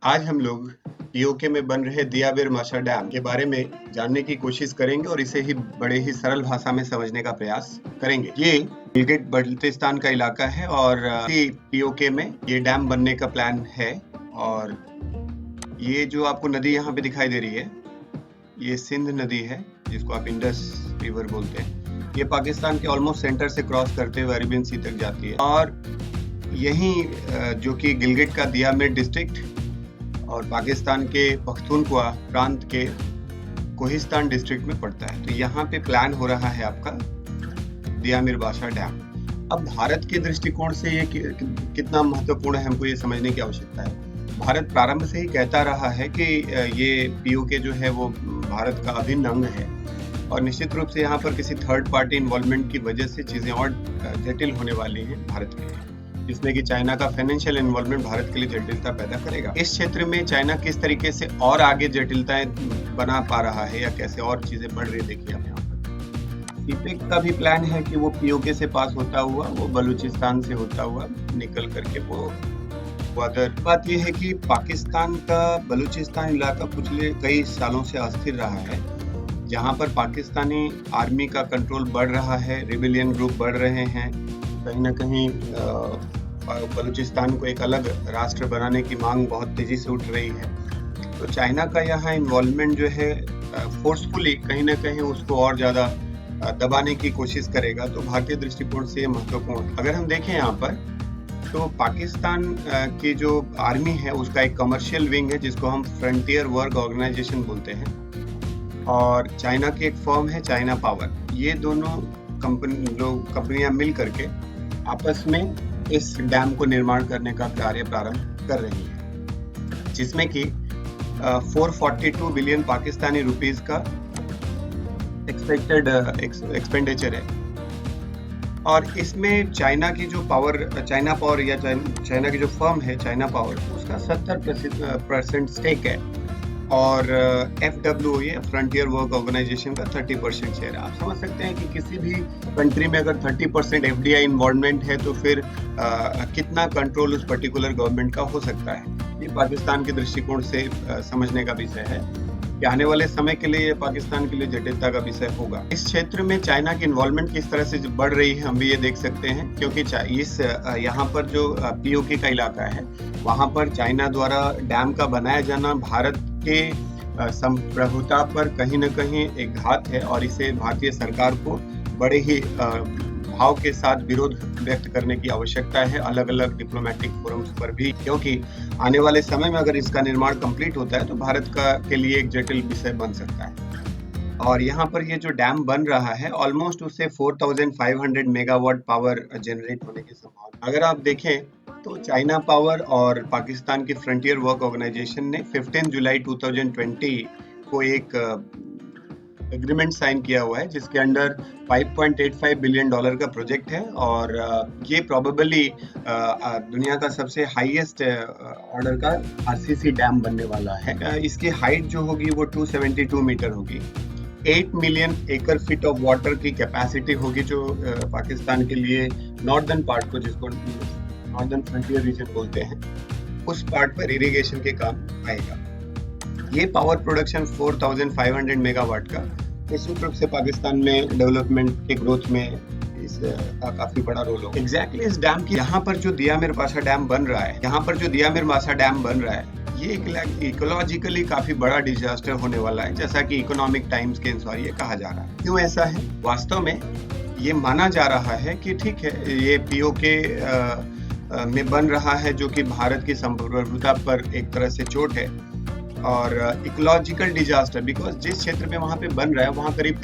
आज हम लोग पीओके में बन रहे दियाबिर माशा डैम के बारे में जानने की कोशिश करेंगे और इसे ही बड़े ही सरल भाषा में समझने का प्रयास करेंगे। ये गिलगित बल्तिस्तान का इलाका है और इसी पीओके में ये डैम बनने का प्लान है। और ये जो आपको नदी यहाँ पे दिखाई दे रही है, ये सिंध नदी है जिसको आप इंडस रिवर बोलते हैं। ये पाकिस्तान के ऑलमोस्ट सेंटर से क्रॉस करते हुए अरेबियन सी तक जाती है और यही जो कि गिलगित का दियामिर डिस्ट्रिक्ट और पाकिस्तान के पख्तूनख्वा प्रांत के कोहिस्तान डिस्ट्रिक्ट में पड़ता है। तो यहाँ पे प्लान हो रहा है आपका दियामिर बाशा डैम। अब भारत के दृष्टिकोण से ये कितना महत्वपूर्ण है, हमको ये समझने की आवश्यकता है। भारत प्रारंभ से ही कहता रहा है कि ये पीओके जो है वो भारत का अभिन्न अंग है और निश्चित रूप से यहाँ पर किसी थर्ड पार्टी इन्वॉल्वमेंट की वजह से चीजें और जटिल होने वाली हैं भारत के लिए, जिसमें कि चाइना का फाइनेंशियल इन्वॉल्वमेंट भारत के लिए जटिलता पैदा करेगा। इस क्षेत्र में चाइना किस तरीके से और आगे जटिलताएं बना पा रहा है या कैसे और चीजें बढ़ रही है, देखिए आप यहाँ पर। सीपेक का भी प्लान है कि वो पीओके से पास होता हुआ वो बलूचिस्तान से होता हुआ निकल करके वो अदर। बात यह है कि पाकिस्तान का बलूचिस्तान इलाका पिछले कई सालों से अस्थिर रहा है, जहाँ पर पाकिस्तानी आर्मी का कंट्रोल बढ़ रहा है, रिबेलियन ग्रुप बढ़ रहे हैं, कहीं ना कहीं बलूचिस्तान को एक अलग राष्ट्र बनाने की मांग बहुत तेजी से उठ रही है। तो चाइना का यहाँ इन्वॉल्वमेंट जो है फोर्सफुली कहीं ना कहीं उसको और ज्यादा दबाने की कोशिश करेगा। तो भारतीय दृष्टिकोण से महत्वपूर्ण। अगर हम देखें यहाँ पर तो पाकिस्तान की जो आर्मी है उसका एक कमर्शियल विंग है जिसको हम फ्रंटियर वर्क ऑर्गेनाइजेशन बोलते हैं, और चाइना की एक फर्म है चाइना पावर। ये दोनों कंपनियां मिल करके आपस में इस डैम को निर्माण करने का कार्य प्रारंभ कर रही है, जिसमें कि 442 बिलियन पाकिस्तानी रुपीस का एक्सपेक्टेड एक्सपेंडिचर है। और इसमें चाइना की जो चाइना पावर या चाइना की जो फर्म है चाइना पावर, उसका 70% स्टेक है और FWO फ्रंटियर वर्क ऑर्गेनाइजेशन का 30% शेयर है। आप समझ सकते हैं कि किसी भी कंट्री में अगर 30% FDI इन्वॉल्वमेंट है तो फिर कितना कंट्रोल उस पर्टिकुलर गवर्नमेंट का हो सकता है। ये पाकिस्तान के दृष्टिकोण से समझने का विषय है कि आने वाले समय के लिए पाकिस्तान के लिए जटिलता का विषय होगा। इस क्षेत्र में चाइना की इन्वॉल्वमेंट किस तरह से बढ़ रही है हम भी ये देख सकते हैं, क्योंकि इस यहाँ पर जो पीओके का इलाका है वहाँ पर चाइना द्वारा डैम का बनाया जाना भारत के संप्रभुता पर कहीं न कहीं एक घात है और इसे भारतीय सरकार को बड़े ही भाव के साथ विरोध व्यक्त करने की आवश्यकता है अलग अलग डिप्लोमेटिक फोरम्स पर भी, क्योंकि आने वाले समय में अगर इसका निर्माण कंप्लीट होता है तो भारत के लिए एक जटिल विषय बन सकता है। और यहाँ पर ये जो डैम बन रहा है ऑलमोस्ट उससे 4500 मेगावाट पावर जनरेट होने की संभावना। अगर आप देखें तो चाइना पावर और पाकिस्तान की फ्रंटियर वर्क ऑर्गेनाइजेशन ने 15 जुलाई 2020 को एक एग्रीमेंट साइन किया हुआ है जिसके अंडर $5.85 बिलियन का प्रोजेक्ट है और ये प्रोबेबली दुनिया का सबसे हाईएस्ट ऑर्डर का आरसीसी डैम बनने वाला है। इसकी हाइट जो होगी वो 272 मीटर होगी। 8 मिलियन एकड़ फीट ऑफ वाटर की कैपेसिटी होगी जो पाकिस्तान के लिए नॉर्दर्न पार्ट को, जिसको नॉर्दर्न फ्रंटियर रीजन बोलते हैं, उस पार्ट पर इरिगेशन के काम आएगा। ये पावर प्रोडक्शन 4500 मेगावाट का निश्चित रूप से पाकिस्तान में डेवलपमेंट के ग्रोथ में इसका काफी बड़ा रोल होगा। एग्जैक्टली इस डैम की यहाँ पर जो दियामिर बाशा डैम बन रहा है, ये इकोलॉजिकली काफी बड़ा डिजास्टर होने वाला है, जैसा कि इकोनॉमिक टाइम्स के अनुसार ये कहा जा रहा है। क्यों ऐसा है? वास्तव में ये माना जा रहा है कि ठीक है ये पीओके में बन रहा है जो कि भारत की संप्रभुता पर एक तरह से चोट है और इकोलॉजिकल डिजास्टर, बिकॉज जिस क्षेत्र में वहाँ पे बन रहा है वहाँ करीब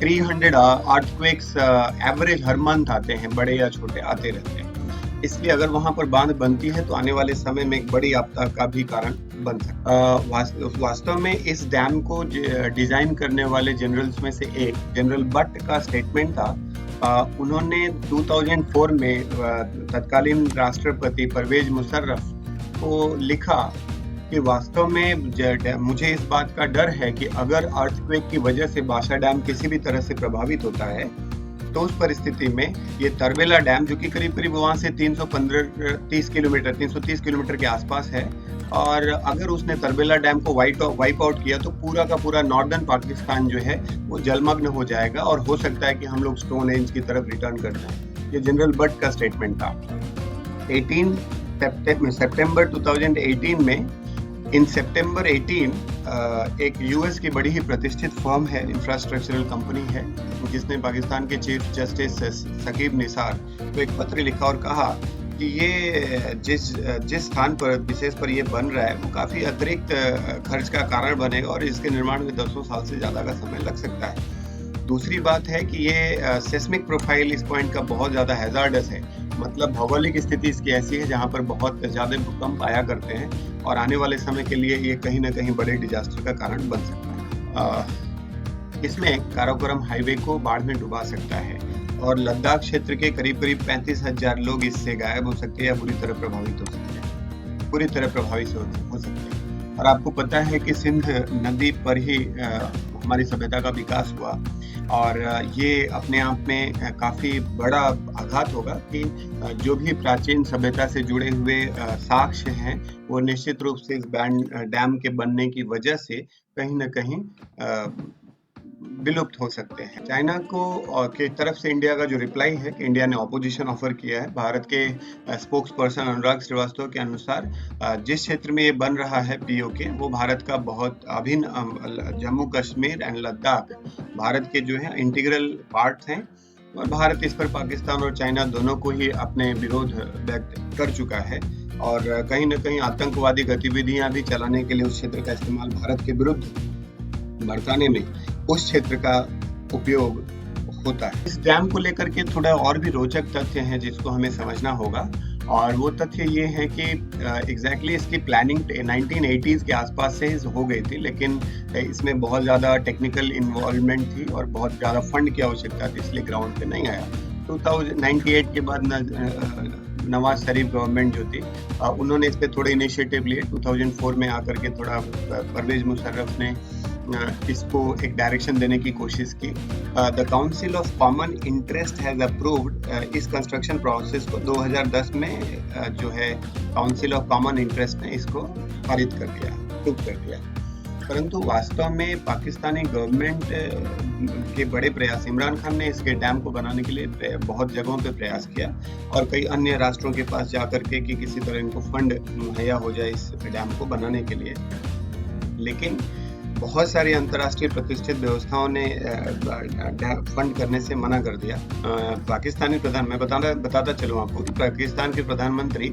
300 अर्थक्वेक्स एवरेज हर मंथ आते हैं, बड़े या छोटे आते रहते हैं। इसलिए अगर वहाँ पर बांध बनती है तो आने वाले समय में एक बड़ी आपदा का भी कारण बन सकता है। वास्तव में इस डैम को डिजाइन करने वाले जनरल्स में से एक जनरल बट का स्टेटमेंट था। उन्होंने 2004 में तत्कालीन राष्ट्रपति परवेज मुशर्रफ को लिखा कि वास्तव में मुझे इस बात का डर है कि अगर अर्थक्वेक की वजह से बाशा डैम किसी भी तरह से प्रभावित होता है तो उस परिस्थिति में ये तरबेला डैम जो कि करीब वहां से 330 किलोमीटर के आसपास है, और अगर उसने तरबेला डैम को वाइप आउट किया तो पूरा का पूरा नॉर्दर्न पाकिस्तान जो है वो जलमग्न हो जाएगा और हो सकता है कि हम लोग स्टोन एज की तरफ रिटर्न कर जाएं। ये जनरल बट का स्टेटमेंट था। 18 सितंबर 2018 में इन सितंबर 18 एक यूएस की बड़ी ही प्रतिष्ठित फर्म है, इंफ्रास्ट्रक्चरल कंपनी है, जिसने पाकिस्तान के चीफ जस्टिस सकीब निसार को एक पत्र लिखा और कहा कि ये जिस स्थान पर विशेष पर ये बन रहा है वो काफी अतिरिक्त खर्च का कारण बनेगा और इसके निर्माण में 10 साल से ज्यादा का समय लग सकता है। दूसरी बात है कि ये सेस्मिक प्रोफाइल इस पॉइंट का बहुत ज्यादा हैजार्डस है, मतलब भौगोलिक स्थिति इसकी ऐसी है जहाँ पर बहुत ज्यादा भूकंप आया करते हैं और आने वाले समय के लिए ये कहीं ना कहीं बड़े डिजास्टर का कारण बन सकता है। इसमें काराकोरम हाईवे को बाढ़ में डुबा सकता है और लद्दाख क्षेत्र के करीब 35,000 लोग इससे गायब हो सकते हैं या बुरी तरह प्रभावित हो सकते हैं, बुरी तरह प्रभावित हो सकते हैं। और आपको पता है कि सिंध नदी पर ही हमारी सभ्यता का विकास हुआ और ये अपने आप में काफी बड़ा आघात होगा कि जो भी प्राचीन सभ्यता से जुड़े हुए साक्ष्य हैं वो निश्चित रूप से इस डैम के बनने की वजह से कहीं ना कहीं विलुप्त हो सकते हैं। चाइना को के तरफ से इंडिया का जो रिप्लाई है कि इंडिया ने ऑपोजिशन ऑफर किया है। भारत के स्पोक्स पर्सन अनुराग श्रीवास्तव के अनुसार जिस क्षेत्र में ये बन रहा है पीओके वो भारत का बहुत अभिन्न जम्मू कश्मीर एंड लद्दाख भारत के जो है इंटीग्रल पार्ट्स हैं और भारत इस पर पाकिस्तान और चाइना दोनों को ही अपने विरोध व्यक्त कर चुका है और कहीं ना कहीं आतंकवादी गतिविधियां भी चलाने के लिए उस क्षेत्र का इस्तेमाल भारत के विरुद्ध बरताने में उस क्षेत्र का उपयोग होता है। इस डैम को लेकर के थोड़ा और भी रोचक तथ्य हैं जिसको हमें समझना होगा और वो तथ्य ये है कि एग्जैक्टली इसकी प्लानिंग 1980s के आसपास से हो गई थी, लेकिन इसमें बहुत ज़्यादा टेक्निकल इन्वॉल्वमेंट थी और बहुत ज़्यादा फंड की आवश्यकता थी, इसलिए ग्राउंड पे नहीं आया। 1998 के बाद नवाज शरीफ गवर्नमेंट जो थी उन्होंने इस पर थोड़े इनिशिएटिव लिए। 2004 में आकर के थोड़ा परवेज मुशर्रफ ने इसको एक डायरेक्शन देने की कोशिश की। The council of common interest has approved इस कंस्ट्रक्शन प्रोसेस को 2010 में जो है काउंसिल ऑफ कॉमन इंटरेस्ट ने इसको पारित कर दिया, अप्रूव कर दिया। परंतु वास्तव में पाकिस्तानी गवर्नमेंट के बड़े प्रयास, इमरान खान ने इसके डैम को बनाने के लिए बहुत जगहों पे प्रयास किया और कई अन्य राष्ट्रों के पास जाकर के कि किसी तरह इनको फंड मुहैया हो जाए इस डैम को बनाने के लिए, लेकिन बहुत सारी अंतर्राष्ट्रीय प्रतिष्ठित व्यवस्थाओं ने फंड करने से मना कर दिया। पाकिस्तानी मैं बताता चलूँ आपको कि पाकिस्तान के प्रधानमंत्री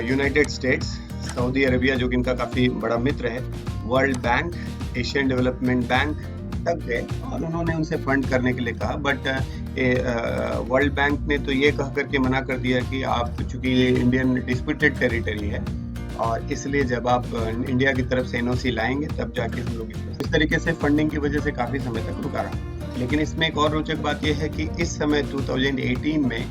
यूनाइटेड स्टेट्स, सऊदी अरेबिया जो कि इनका काफी बड़ा मित्र है, world bank, Asian development bank तक गए और उन्होंने उनसे फंड करने के लिए कहा, बट वर्ल्ड बैंक ने तो ये कह करके मना कर दिया कि आप, चूंकि ये इंडियन डिस्प्यूटेड टेरिटरी है और इसलिए जब आप इंडिया की तरफ से एनओसी लाएंगे तब जाके हम लोग इस तरीके से फंडिंग की वजह से काफी समय तक रुका रहा। लेकिन इसमें एक और रोचक बात यह है कि इस समय 2018 में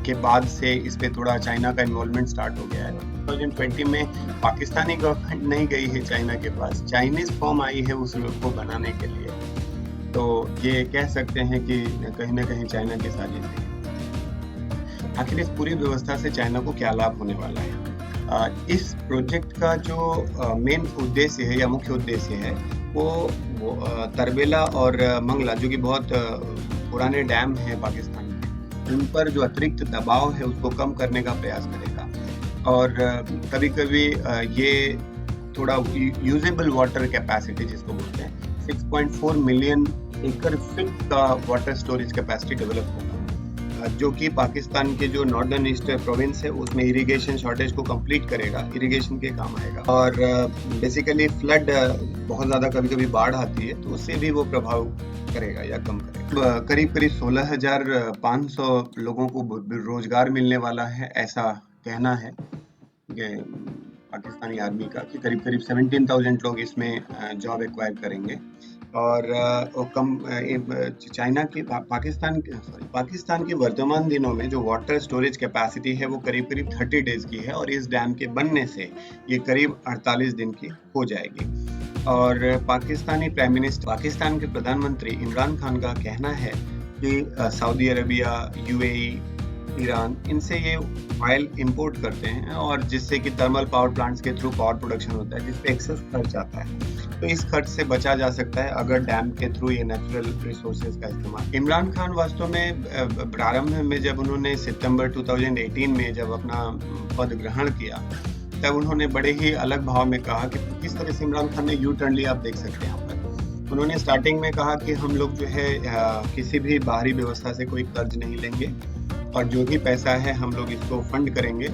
के बाद से इस पे थोड़ा चाइना का इन्वॉल्वमेंट स्टार्ट हो गया है। 2020 में पाकिस्तानी गवर्नमेंट नहीं गई है चाइना के पास, चाइनीज फॉर्म आई है उस रोड को बनाने के लिए, तो ये कह सकते हैं कि कहीं ना कहीं चाइना की साजिश है। आखिर इस पूरी व्यवस्था से चाइना को क्या लाभ होने वाला है? इस प्रोजेक्ट का जो मेन उद्देश्य है या मुख्य उद्देश्य है वो तरबेला और मंगला, जो कि बहुत पुराने डैम हैं पाकिस्तान के, उन पर जो अतिरिक्त दबाव है उसको कम करने का प्रयास करेगा और कभी कभी ये थोड़ा यूजेबल वाटर कैपेसिटी जिसको बोलते हैं 6.4 मिलियन एकड़ फीट का वाटर स्टोरेज कैपेसिटी डेवलप होगा, जो कि पाकिस्तान के जो नॉर्दर्न ईस्ट प्रोविंस है उसमें इरिगेशन शॉर्टेज को कंप्लीट करेगा, इरिगेशन के काम आएगा। और बेसिकली फ्लड बहुत ज़्यादा कभी कभी बाढ़ आती है तो उससे भी वो प्रभाव करेगा या कम करेगा। करीब 16,500 लोगों को रोजगार मिलने वाला है, ऐसा कहना है पाकिस्तानी आर्मी का कि करीब 17,000 लोग इसमें जॉब एक्वायर करेंगे। और चाइना की पाकिस्तान के वर्तमान दिनों में जो वाटर स्टोरेज कैपेसिटी है वो करीब 30 डेज की है और इस डैम के बनने से ये करीब 48 दिन की हो जाएगी। और पाकिस्तान के प्रधानमंत्री इमरान खान का कहना है कि सऊदी अरबिया, यूएई ईरान, इनसे ये ऑयल इंपोर्ट करते हैं और जिससे कि थर्मल पावर प्लांट्स के थ्रू पावर प्रोडक्शन होता है, जिसपे एक्सेस खर्च आता है। तो इस खर्च से बचा जा सकता है अगर डैम के थ्रू ये नेचुरल रिसोर्सेज का इस्तेमाल। इमरान खान वास्तव में प्रारंभ में जब उन्होंने सितंबर 2018 में जब अपना पद ग्रहण किया, तब उन्होंने बड़े ही अलग भाव में कहा कि किस तरह से इमरान खान ने यू टर्न लिया, आप देख सकते हैं यहाँ पर। उन्होंने स्टार्टिंग में कहा कि हम लोग जो है किसी भी बाहरी व्यवस्था से कोई कर्ज नहीं लेंगे और जो भी पैसा है हम लोग इसको फंड करेंगे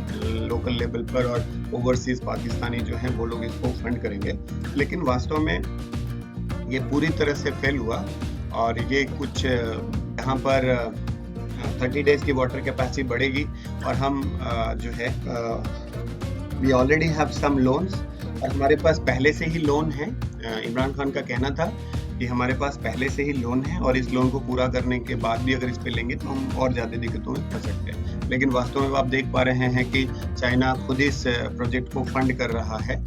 लोकल लेवल पर, और ओवरसीज पाकिस्तानी जो हैं वो लोग इसको फंड करेंगे। लेकिन वास्तव में ये पूरी तरह से फेल हुआ और ये कुछ यहाँ पर 30 डेज की वाटर कैपेसिटी बढ़ेगी और हम जो है we already have some loans, और हमारे पास पहले से ही लोन है। इमरान खान का कहना था कि हमारे पास पहले से ही लोन है और इस लोन को पूरा करने के बाद भी अगर इस पे लेंगे तो हम और ज़्यादा दिक्कतों में फंस सकते हैं। लेकिन वास्तव में आप देख पा रहे हैं कि चाइना खुद इस प्रोजेक्ट को फंड कर रहा है,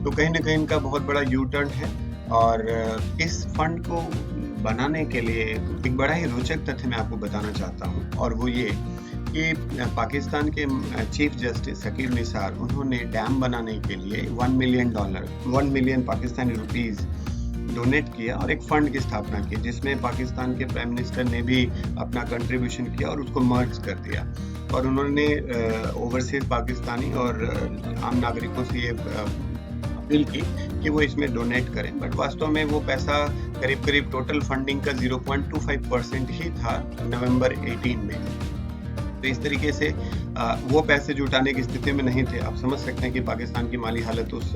तो कहीं ना कहीं इनका बहुत बड़ा यू टर्न है। और इस फंड को बनाने के लिए एक बड़ा ही रोचक तथ्य मैं आपको बताना चाहता हूँ, और वो ये कि पाकिस्तान के चीफ जस्टिस हकीम निसार, उन्होंने डैम बनाने के लिए $1 मिलियन पाकिस्तानी रुपीस डोनेट किया और एक फंड की स्थापना की, जिसमें पाकिस्तान के प्राइम मिनिस्टर ने भी अपना कंट्रीब्यूशन किया और उसको मर्ज कर दिया। और उन्होंने ओवरसीज पाकिस्तानी और आम नागरिकों से ये अपील की कि वो इसमें डोनेट करें, बट वास्तव में वो पैसा करीब करीब टोटल फंडिंग का 0.25% ही था नवंबर 18 में। तो इस तरीके से वो पैसे जुटाने की स्थिति में नहीं थे। आप समझ सकते हैं कि पाकिस्तान की माली हालत उस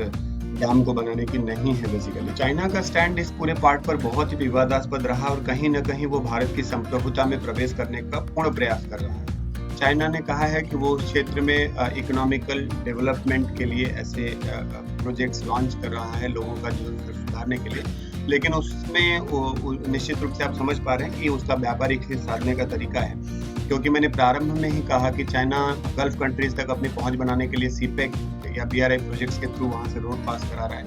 डैम को बनाने की नहीं है बेसिकली। चाइना का स्टैंड इस पूरे पार्ट पर बहुत ही विवादास्पद रहा और कहीं न कहीं वो भारत की संप्रभुता में प्रवेश करने का पूर्ण प्रयास कर रहा है। चाइना ने कहा है कि वो उस क्षेत्र में इकोनॉमिकल डेवलपमेंट के लिए ऐसे प्रोजेक्ट्स लॉन्च कर रहा है, लोगों का जीवन स्तर सुधारने के लिए, लेकिन उसमें निश्चित रूप से आप समझ पा रहे हैं कि उसका व्यापारिक हित साधने का तरीका है। क्योंकि मैंने प्रारंभ में ही कहा कि चाइना गल्फ कंट्रीज तक अपनी पहुंच बनाने के लिए सीपेक या BRI प्रोजेक्ट्स के थ्रू वहां से रोड पास करा रहा है,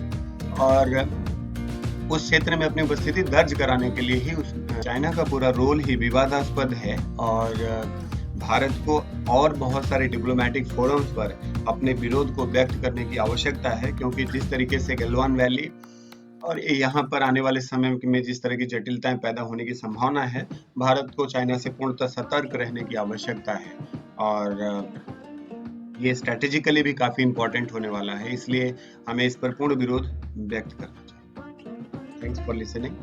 और उस क्षेत्र में अपनी उपस्थिति दर्ज कराने के लिए ही चाइना का पूरा रोल ही विवादास्पद है। और भारत को और बहुत सारे डिप्लोमेटिक फोरम्स पर अपने विरोध को व्यक्त करने की आवश्यकता है, क्योंकि जिस तरीके से गलवान वैली और यहाँ पर आने वाले समय में जिस तरह की जटिलताएं पैदा होने की संभावना है, भारत को चाइना से पूर्णतः सतर्क रहने की आवश्यकता है। और ये स्ट्रेटेजिकली भी काफी इम्पोर्टेंट होने वाला है, इसलिए हमें इस पर पूर्ण विरोध व्यक्त करना चाहिए। Thanks for listening.